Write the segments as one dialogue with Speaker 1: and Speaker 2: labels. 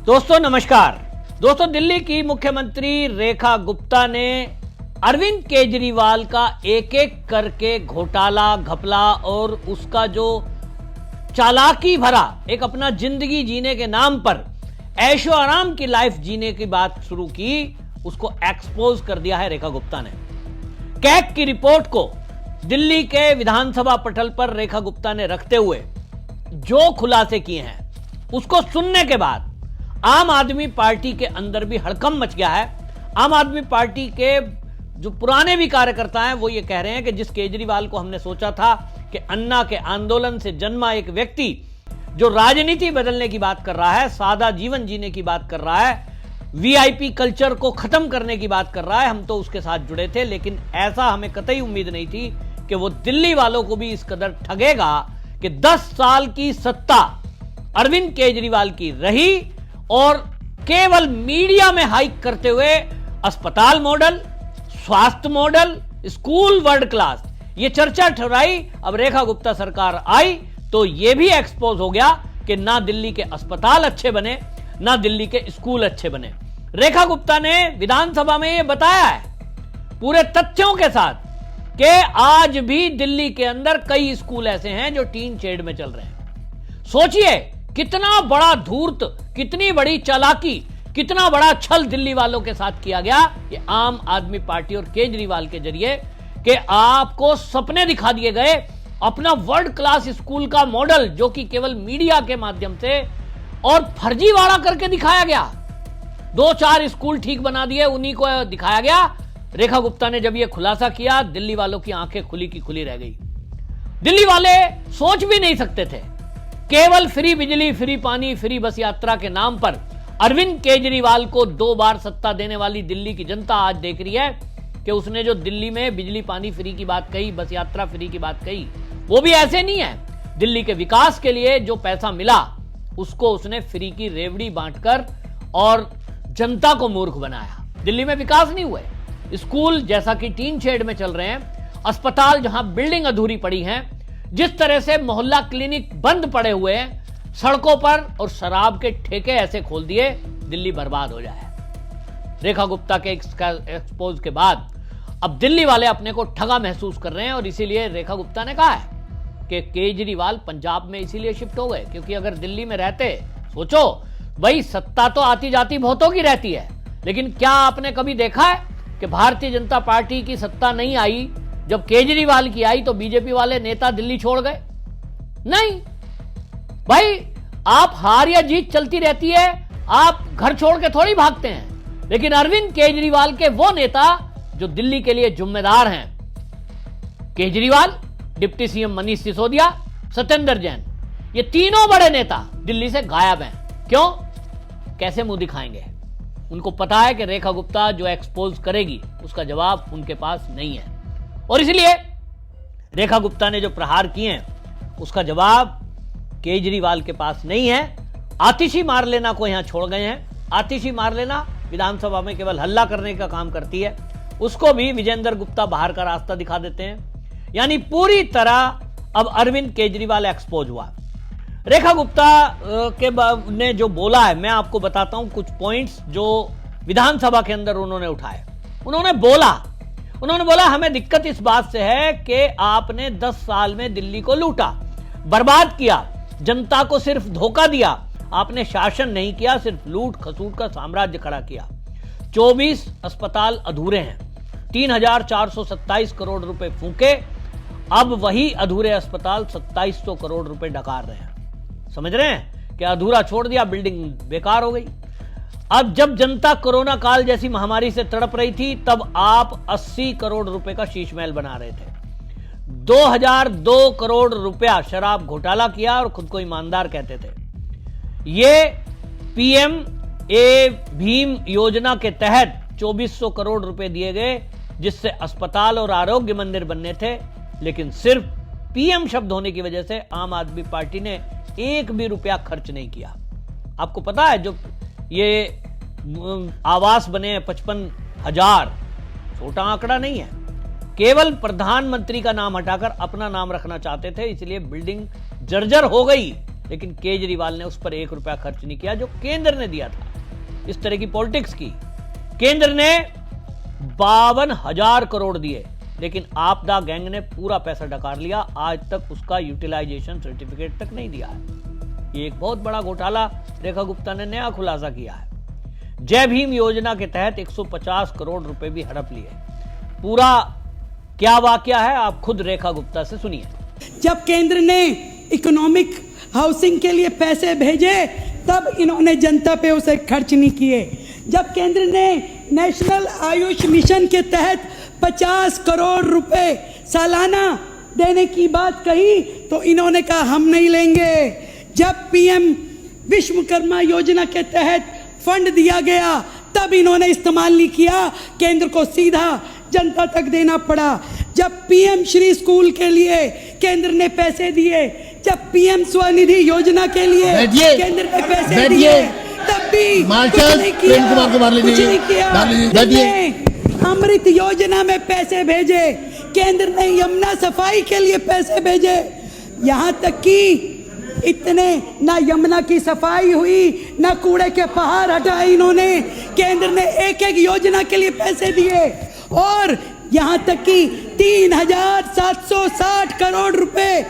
Speaker 1: दोस्तों नमस्कार। दोस्तों, दिल्ली की मुख्यमंत्री रेखा गुप्ता ने अरविंद केजरीवाल का एक एक करके घोटाला, घपला और उसका जो चालाकी भरा एक अपना जिंदगी जीने के नाम पर ऐशो आराम की लाइफ जीने की बात शुरू की, उसको एक्सपोज कर दिया है रेखा गुप्ता ने। कैग की रिपोर्ट को दिल्ली के विधानसभा पटल पर रेखा गुप्ता ने रखते हुए जो खुलासे किए हैं, उसको सुनने के बाद आम आदमी पार्टी के अंदर भी हड़कंप मच गया है। आम आदमी पार्टी के जो पुराने भी कार्यकर्ता हैं वो ये कह रहे हैं कि जिस केजरीवाल को हमने सोचा था कि अन्ना के आंदोलन से जन्मा एक व्यक्ति जो राजनीति बदलने की बात कर रहा है, सादा जीवन जीने की बात कर रहा है, वीआईपी कल्चर को खत्म करने की बात कर रहा है, हम तो उसके साथ जुड़े थे। लेकिन ऐसा हमें कतई उम्मीद नहीं थी कि वो दिल्ली वालों को भी इस कदर ठगेगा कि 10 साल की सत्ता अरविंद केजरीवाल की रही और केवल मीडिया में हाइक करते हुए अस्पताल मॉडल, स्वास्थ्य मॉडल, स्कूल वर्ल्ड क्लास, ये चर्चा ठहराई। अब रेखा गुप्ता सरकार आई तो यह भी एक्सपोज हो गया कि ना दिल्ली के अस्पताल अच्छे बने, ना दिल्ली के स्कूल अच्छे बने। रेखा गुप्ता ने विधानसभा में यह बताया है पूरे तथ्यों के साथ कि आज भी दिल्ली के अंदर कई स्कूल ऐसे हैं जो टीन शेड में चल रहे हैं। सोचिए कितना बड़ा धूर्त, कितनी बड़ी चालाकी, कितना बड़ा छल दिल्ली वालों के साथ किया गया ये आम आदमी पार्टी और केजरीवाल के जरिए, कि आपको सपने दिखा दिए गए अपना वर्ल्ड क्लास स्कूल का मॉडल, जो कि केवल मीडिया के माध्यम से और फर्जीवाड़ा करके दिखाया गया। 2-4 स्कूल ठीक बना दिए, उन्हीं को दिखाया गया। रेखा गुप्ता ने जब यह खुलासा किया, दिल्ली वालों की आंखें खुली की खुली रह गई। दिल्ली वाले सोच भी नहीं सकते थे केवल फ्री बिजली, फ्री पानी, फ्री बस यात्रा के नाम पर अरविंद केजरीवाल को 2 बार सत्ता देने वाली दिल्ली की जनता आज देख रही है कि उसने जो दिल्ली में बिजली पानी फ्री की बात कही, बस यात्रा फ्री की बात कही, वो भी ऐसे नहीं है। दिल्ली के विकास के लिए जो पैसा मिला उसको उसने फ्री की रेवड़ी बांटकर और जनता को मूर्ख बनाया। दिल्ली में विकास नहीं हुए। स्कूल जैसा कि टीन शेड में चल रहे हैं, अस्पताल जहां बिल्डिंग अधूरी पड़ी है, जिस तरह से मोहल्ला क्लिनिक बंद पड़े हुए हैं सड़कों पर, और शराब के ठेके ऐसे खोल दिए, दिल्ली बर्बाद हो जाए। रेखा गुप्ता के एक्सपोज के बाद अब दिल्ली वाले अपने को ठगा महसूस कर रहे हैं और इसीलिए रेखा गुप्ता ने कहा है कि केजरीवाल पंजाब में इसीलिए शिफ्ट हो गए क्योंकि अगर दिल्ली में रहते, सोचो भाई, सत्ता तो आती जाती बहुतों की रहती है, लेकिन क्या आपने कभी देखा है कि भारतीय जनता पार्टी की सत्ता नहीं आई, जब केजरीवाल की आई तो बीजेपी वाले नेता दिल्ली छोड़ गए? नहीं भाई, आप हार या जीत चलती रहती है, आप घर छोड़ के थोड़ी भागते हैं। लेकिन अरविंद केजरीवाल के वो नेता जो दिल्ली के लिए जिम्मेदार हैं, केजरीवाल, डिप्टी सीएम मनीष सिसोदिया, सत्येंद्र जैन, ये तीनों बड़े नेता दिल्ली से गायब हैं। क्यों? कैसे मुंह दिखाएंगे? उनको पता है कि रेखा गुप्ता जो एक्सपोज करेगी उसका जवाब उनके पास नहीं है, और इसलिए रेखा गुप्ता ने जो प्रहार किए हैं उसका जवाब केजरीवाल के पास नहीं है। आतिशी मार लेना को यहां छोड़ गए हैं। आतिशी मार लेना विधानसभा में केवल हल्ला करने का काम करती है, उसको भी विजेंद्र गुप्ता बाहर का रास्ता दिखा देते हैं। यानी पूरी तरह अब अरविंद केजरीवाल एक्सपोज हुआ। रेखा गुप्ता ने जो बोला है, मैं आपको बताता हूं कुछ पॉइंट्स जो विधानसभा के अंदर उन्होंने उठाए। उन्होंने बोला हमें दिक्कत इस बात से है कि आपने 10 साल में दिल्ली को लूटा, बर्बाद किया, जनता को सिर्फ धोखा दिया, आपने शासन नहीं किया, सिर्फ लूट खसूट का साम्राज्य खड़ा किया। 24 अस्पताल अधूरे हैं, 3,427 करोड़ रुपए फूके, अब वही अधूरे अस्पताल 2,700 करोड़ रुपए डकार रहे हैं। समझ रहे हैं कि अधूरा छोड़ दिया, बिल्डिंग बेकार हो गई। अब जब जनता कोरोना काल जैसी महामारी से तड़प रही थी, तब आप 80 करोड़ रुपए का शीश महल बना रहे थे। 2002 करोड़ रुपया शराब घोटाला किया और खुद को ईमानदार कहते थे। ये पीएम भीम योजना के तहत 2400 करोड़ रुपए दिए गए, जिससे अस्पताल और आरोग्य मंदिर बनने थे, लेकिन सिर्फ पीएम शब्द होने की वजह से आम आदमी पार्टी ने एक भी रुपया खर्च नहीं किया। आपको पता है जो ये आवास बने 55,000, छोटा आंकड़ा नहीं है। केवल प्रधानमंत्री का नाम हटाकर अपना नाम रखना चाहते थे, इसलिए बिल्डिंग जर्जर हो गई। लेकिन केजरीवाल ने उस पर 1 रुपया खर्च नहीं किया जो केंद्र ने दिया था। इस तरह की पॉलिटिक्स की। केंद्र ने 52,000 करोड़ दिए, लेकिन आपदा गैंग ने पूरा पैसा डकार लिया। आज तक उसका यूटिलाइजेशन सर्टिफिकेट तक नहीं दिया है। ये एक बहुत बड़ा घोटाला रेखा गुप्ता ने नया खुलासा किया है। जय भीम योजना के तहत 150 करोड़ रुपए भी हड़प लिए। पूरा क्या वाकया है आप खुद रेखा गुप्ता से सुनिए।
Speaker 2: जब केंद्र ने इकोनॉमिक हाउसिंग के लिए पैसे भेजे तब इन्होंने जनता पे उसे खर्च नहीं किए। जब केंद्र ने नेशनल आयुष मिशन के तहत 50 करोड़ रुपए सालाना देने की बात कही तो इन्होंने कहा हम नहीं लेंगे। जब पीएम विश्वकर्मा योजना के तहत फंड दिया गया तब इन्होंने इस्तेमाल नहीं किया, केंद्र को सीधा जनता तक देना पड़ा। जब पीएम श्री स्कूल के लिए केंद्र ने पैसे दिए, जब पीएम स्वनिधि योजना के लिए केंद्र ने पैसे दिए, तब भी कुछ नहीं किया। अमृत योजना में पैसे भेजे, केंद्र ने यमुना सफाई के लिए पैसे भेजे। यहाँ तक कि इतने ना यमुना की सफाई हुई, ना कूड़े के पहाड़ हटाए इन्होंने। केंद्र ने एक एक योजना के लिए पैसे दिए और यहाँ तक कि 3,760 करोड़ रुपए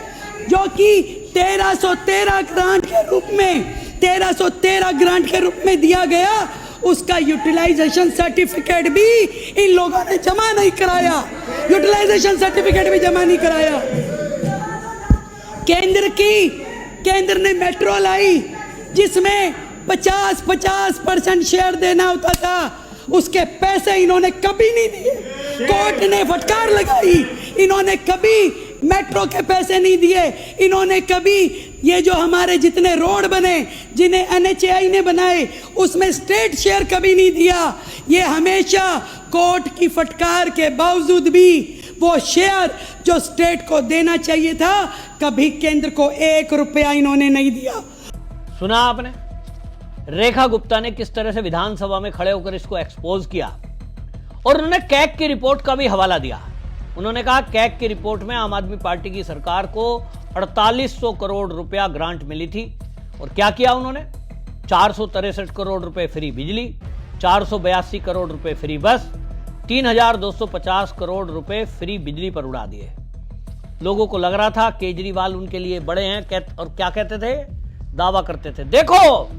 Speaker 2: जो कि 1313 ग्रांट के रूप में 1313 ग्रांट के रूप में दिया गया, उसका यूटिलाइजेशन सर्टिफिकेट भी इन लोगों ने जमा नहीं कराया। यूटिलाइजेशन सर्टिफिकेट भी जमा नहीं कराया। केंद्र ने मेट्रो लाई जिसमें 50% शेयर देना होता था, उसके पैसे इन्होंने कभी नहीं दिए। कोर्ट ने फटकार लगाई, इन्होंने कभी मेट्रो के पैसे नहीं दिए। इन्होंने कभी ये जो हमारे जितने रोड बने, जिन्हें NHAI ने बनाए, उसमें स्टेट शेयर कभी नहीं दिया। ये हमेशा कोर्ट की फटकार के बावजूद भी वो शेयर जो स्टेट को देना चाहिए था, कभी केंद्र को 1 रुपया इन्होंने नहीं दिया।
Speaker 1: सुना आपने रेखा गुप्ता ने किस तरह से विधानसभा में खड़े होकर इसको एक्सपोज किया, और उन्होंने कैग की रिपोर्ट का भी हवाला दिया। उन्होंने कहा कैग की रिपोर्ट में आम आदमी पार्टी की सरकार को 4800 करोड़ रुपया ग्रांट मिली थी, और क्या किया उन्होंने? 463 करोड़ रुपए फ्री बिजली, 482 करोड़ रुपए फ्री बस, 3,250 करोड़ रुपए फ्री बिजली पर उड़ा दिए। लोगों को लग रहा था केजरीवाल उनके लिए बड़े हैं, और क्या कहते थे? दावा करते थे, देखो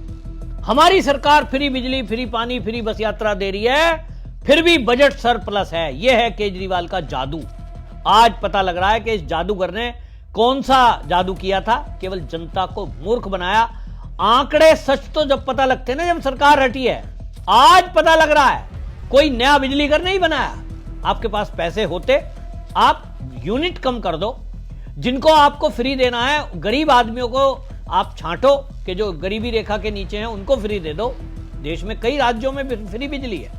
Speaker 1: हमारी सरकार फ्री बिजली, फ्री पानी, फ्री बस यात्रा दे रही है, फिर भी बजट सरप्लस है। यह है केजरीवाल का जादू। आज पता लग रहा है कि इस जादूगर ने कौन सा जादू किया था, केवल जनता को मूर्ख बनाया। आंकड़े सच तो जब पता लगते ना, जब सरकार हटी है। आज पता लग रहा है कोई नया बिजली घर नहीं बनाया। आपके पास पैसे होते, आप यूनिट कम कर दो। जिनको आपको फ्री देना है, गरीब आदमियों को आप छांटो कि जो गरीबी रेखा के नीचे हैं उनको फ्री दे दो। देश में कई राज्यों में फ्री बिजली है,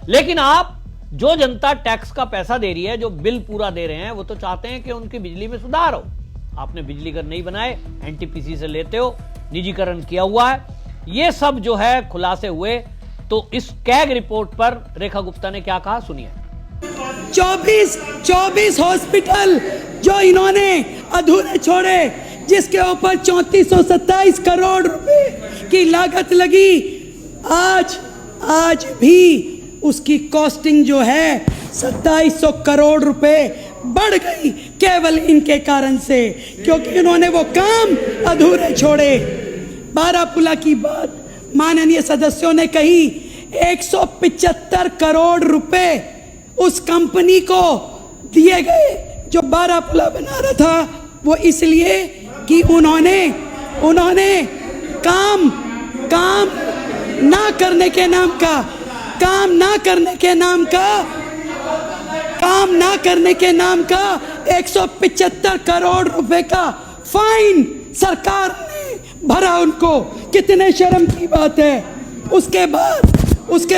Speaker 1: लेकिन आप जो जनता टैक्स का पैसा दे रही है, जो बिल पूरा दे रहे हैं, वो तो चाहते हैं कि उनकी बिजली में सुधार हो। आपने बिजली घर नहीं बनाए, NTPC से लेते हो, निजीकरण किया हुआ है। ये सब जो है खुलासे हुए। तो इस कैग रिपोर्ट पर रेखा गुप्ता ने क्या कहा, सुनिए।
Speaker 2: 24 हॉस्पिटल जो इन्होंने अधूरे छोड़े, जिसके ऊपर 3427 करोड़ रुपए की लागत लगी, आज भी उसकी कॉस्टिंग जो है 2700 करोड़ रुपए बढ़ गई, केवल इनके कारण से, क्योंकि इन्होंने वो काम अधूरे छोड़े। बारापुला की बात माननीय सदस्यों ने कही, 175 करोड़ रुपए उस कंपनी को दिए गए जो बारापुला बना रहा था। वो इसलिए कि उन्होंने काम ना करने के नाम का 175 करोड़ रुपए का फाइन सरकार ने भरा उनको। कितने शर्म की बात है। उसके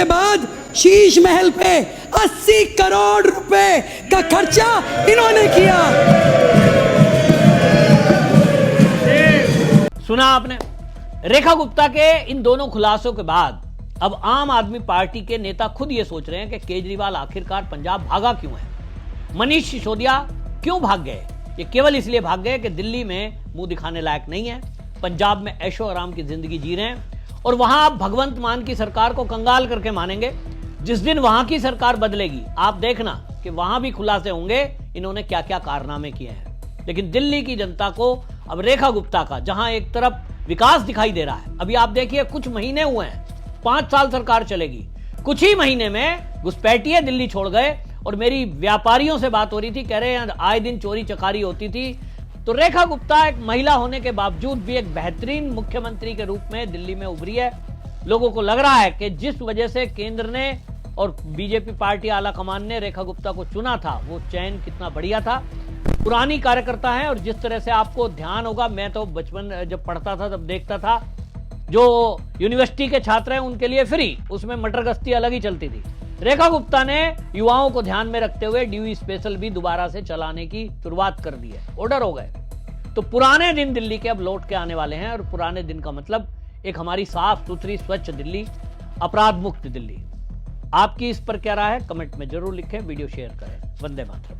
Speaker 2: बाद शीश महल पे 80 करोड़ रुपए का खर्चा इन्होंने किया।
Speaker 1: सुना आपने रेखा गुप्ता के इन दोनों खुलासों के बाद अब आम आदमी पार्टी के नेता खुद ये सोच रहे हैं कि केजरीवाल आखिरकार पंजाब भागा क्यों है। मनीष सिसोदिया क्यों भाग गए? ये केवल इसलिए भाग गए कि दिल्ली में मुंह दिखाने लायक नहीं है। पंजाब में ऐशो आराम की जिंदगी जी रहे हैं और वहां आप भगवंत मान की सरकार को कंगाल करके मानेंगे। जिस दिन वहां की सरकार बदलेगी आप देखना कि वहां भी खुलासे होंगे इन्होंने क्या क्या कारनामे किए हैं। लेकिन दिल्ली की जनता को अब रेखा गुप्ता का जहां एक तरफ विकास दिखाई दे रहा है, अभी आप देखिए कुछ महीने हुए हैं, 5 साल सरकार चलेगी, कुछ ही महीने में घुसपैठिए दिल्ली छोड़ गए। और मेरी व्यापारियों से बात हो रही थी, कह रहे हैं आए दिन चोरी चकारी होती थी। तो रेखा गुप्ता एक महिला होने के बावजूद भी एक बेहतरीन मुख्यमंत्री के रूप में दिल्ली में उभरी है। लोगों को लग रहा है कि जिस वजह से केंद्र ने और बीजेपी पार्टी आला कमान ने रेखा गुप्ता को चुना था वो चयन कितना बढ़िया था। पुरानी कार्यकर्ता है और जिस तरह से आपको ध्यान होगा, मैं तो बचपन जब पढ़ता था तब देखता था, जो यूनिवर्सिटी के छात्र हैं उनके लिए फ्री, उसमें मटर गश्ती अलग ही चलती थी। रेखा गुप्ता ने युवाओं को ध्यान में रखते हुए ड्यूई स्पेशल भी दोबारा से चलाने की शुरुआत कर दी है, ऑर्डर हो गए। तो पुराने दिन दिल्ली के अब लौट के आने वाले हैं और पुराने दिन का मतलब एक हमारी साफ सुथरी स्वच्छ दिल्ली, अपराध मुक्त दिल्ली। आपकी इस पर क्या राय है कमेंट में जरूर लिखें, वीडियो शेयर करें। वंदे मातरम।